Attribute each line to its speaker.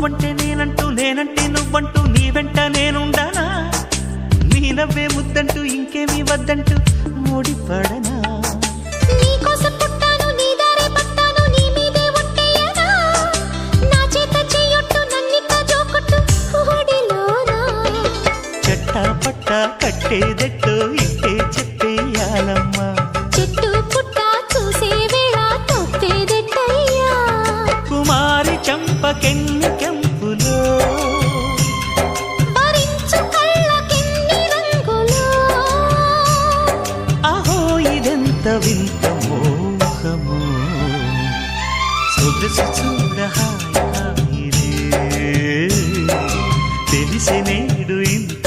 Speaker 1: నువ్వంటే నేనంటూ నేనంటే నువ్వంటూ నీ వెంట నేనుండానా నీ నవ్వే ముద్దంటూ ఇంకేమీ వద్దంటూ ముడిపడనా
Speaker 2: నీకోసం పుట్టాను నీ దారే పట్టాను నీ మీదే ఒట్టేయనా నా చేత చెయ్యొట్టు నన్నిక్క జోకొట్టు ఓడిలోనా
Speaker 1: చెట్టా పట్టా కట్టేదెట్టో ఇట్టే చెప్పేయాలమ్మా
Speaker 2: చెట్టు పుట్ట చూసే వేళ తప్పేదెట్టయ్యా
Speaker 1: కుమారి చంపకెన్ని కెంపులో
Speaker 2: భరించు కళ్ళకెన్ని రంగులో
Speaker 1: అహో ఇదెంత వింత మోహము సొగసు చూడ హాయిరే తెలిసి నేడు ఇంత